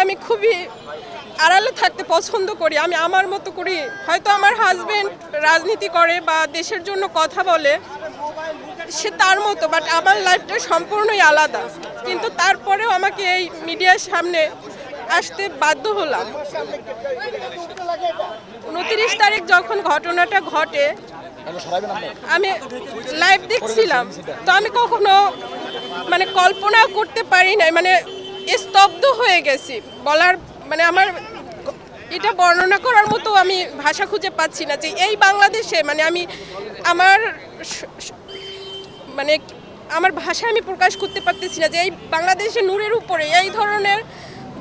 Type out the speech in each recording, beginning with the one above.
আমি খুবই আড়ালে থাকতে পছন্দ করি। আমি আমার মতো করি। হয়তো আমার হাজবেন্ড রাজনীতি করে বা দেশের জন্য কথা বলে, সে তার মতো, বাট আমার লাইফটা সম্পূর্ণই আলাদা। কিন্তু তারপরেও আমাকে এই মিডিয়ার সামনে আসতে বাধ্য হলাম। 29 তারিখ যখন ঘটনাটা ঘটে আমি লাইভ দেখছিলাম, তো আমি কখনো মানে কল্পনা করতে পারি নাই, মানে স্তব্ধ হয়ে গেছি। বলার মানে আমার এটা বর্ণনা করার মতো আমি ভাষা খুঁজে পাচ্ছি না যে এই বাংলাদেশে মানে আমি মানে আমার ভাষা আমি প্রকাশ করতে পারতেছি না যে এই বাংলাদেশে নূরের উপরে এই ধরনের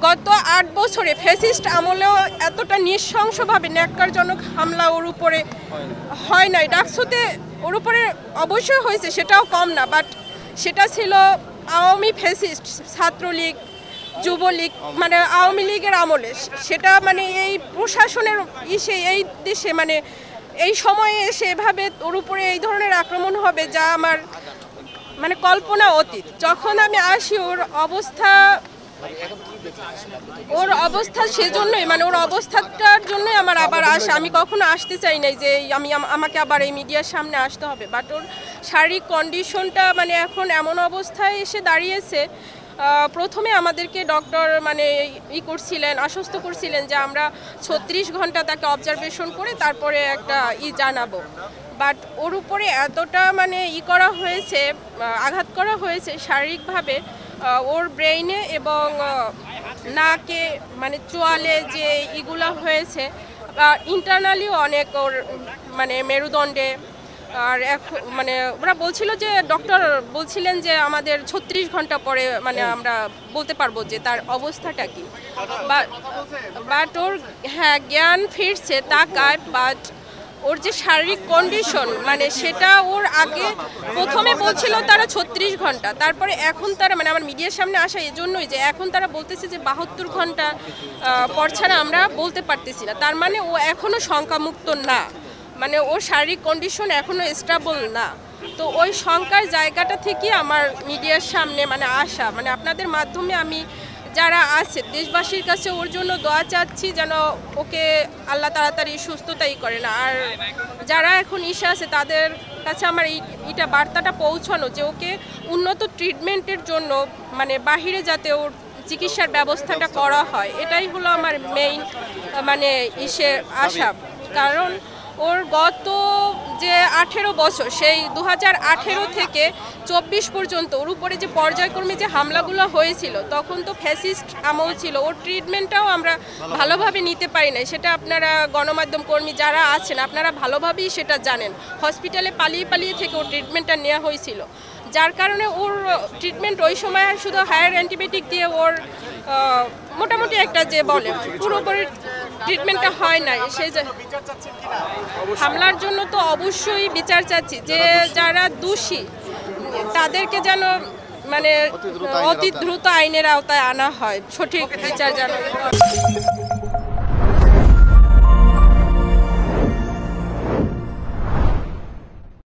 গত 8 বছরে ফ্যাসিস্ট আমলেও এতটা নৃশংসভাবে ন্যাক্কারজনক হামলা ওর উপরে হয় নাই। ডাকসুতে ওর উপরে অবশ্যই হয়েছে, সেটাও কম না, বাট সেটা ছিল আওয়ামী ফ্যাসিস্ট, ছাত্রলীগ, যুবলীগ, মানে আওয়ামী লীগের আমলে। সেটা মানে এই প্রশাসনের এই দেশে মানে এই সময়ে এসে এভাবে ওর উপরে এই ধরনের আক্রমণ হবে যা আমার মানে কল্পনা অতীত। যখন আমি আসি ওর অবস্থা সেজন্যই মানে ওর অবস্থাটার জন্যই আমার আবার আসা। আমি কখনো আসতে চাই নাই যে আমাকে আবার এই মিডিয়ার সামনে আসতে হবে, বাট ওর শারীরিক কন্ডিশনটা মানে এখন এমন অবস্থায় এসে দাঁড়িয়েছে। প্রথমে আমাদেরকে ডক্টর মানে করছিলেন, আশ্বস্ত করছিলেন যে আমরা 36 ঘন্টা তাকে অবজারভেশন করে তারপরে একটা জানাবো, বাট ওর উপরে এতটা মানে করা হয়েছে, আঘাত করা হয়েছে শারীরিকভাবে ওর ব্রেইনে এবং নাকে মানে চোয়ালে যে ইগুলা হয়েছে, ইন্টারনালিও অনেক ওর মানে মেরুদণ্ডে। আর এখন মানে ওরা বলছিল যে ডক্টর বলছিলেন যে আমাদের 36 ঘন্টা পরে মানে আমরা বলতে পারবো যে তার অবস্থাটা কি। বাট ওর হ্যাঁ জ্ঞান ফিরছে তাকায়, বাট ওর যে শারীরিক কন্ডিশন মানে সেটা ওর আগে প্রথমে বলছিল তারা 36 ঘন্টা, তারপরে এখন তারা মানে আমার মিডিয়ার সামনে আসা এজন্যই যে এখন তারা বলতেছে যে 72 ঘন্টা পর ছাড়া আমরা বলতে পারতেছি না। তার মানে ও এখনও শঙ্কামুক্ত না, মানে ওর শারীরিক কন্ডিশন এখনও স্টেবল না। তো ওই শঙ্কার জায়গাটা থেকে আমার মিডিয়ার সামনে মানে আসা, মানে আপনাদের মাধ্যমে আমি যারা আছে দেশবাসীর কাছে ওর জন্য দোয়া চাচ্ছি যেন ওকে আল্লাহ তাড়াতাড়ি সুস্থতাই করে না। আর যারা এখন আছে তাদের কাছে আমার এইটা বার্তাটা পৌঁছানো যে ওকে উন্নত ট্রিটমেন্টের জন্য মানে বাহিরে যাতে ওর চিকিৎসার ব্যবস্থাটা করা হয়, এটাই হলো আমার মেইন মানে আশা। কারণ ওর গত যে 18 বছর সেই 2018 থেকে 24 পর্যন্ত ওর উপরে যে পর্যায়ক্রমে যে হামলাগুলো হয়েছিল তখন তো ফ্যাসিস্ট আমল ছিল। ওর ট্রিটমেন্টটাও আমরা ভালোভাবে নিতে পারি না, সেটা আপনারা গণমাধ্যম কর্মী যারা আছেন আপনারা ভালোভাবেই সেটা জানেন। হসপিটালে পালিয়ে থেকে ওর ট্রিটমেন্টটা নেওয়া হয়েছিল, যার কারণে ওর ট্রিটমেন্ট ওই সময় শুধু হায়ার অ্যান্টিবায়োটিক দিয়ে ওর মোটামুটি একটা যে বলে পুরোপুরি ট্রিটমেন্টটা হয় না। সেই হামলার জন্য তো অবশ্যই বিচার চাচ্ছি, যে যারা দোষী তাদেরকে যেন মানে অতি দ্রুত আইনের আওতায় আনা হয়, সঠিক বিচার যেন।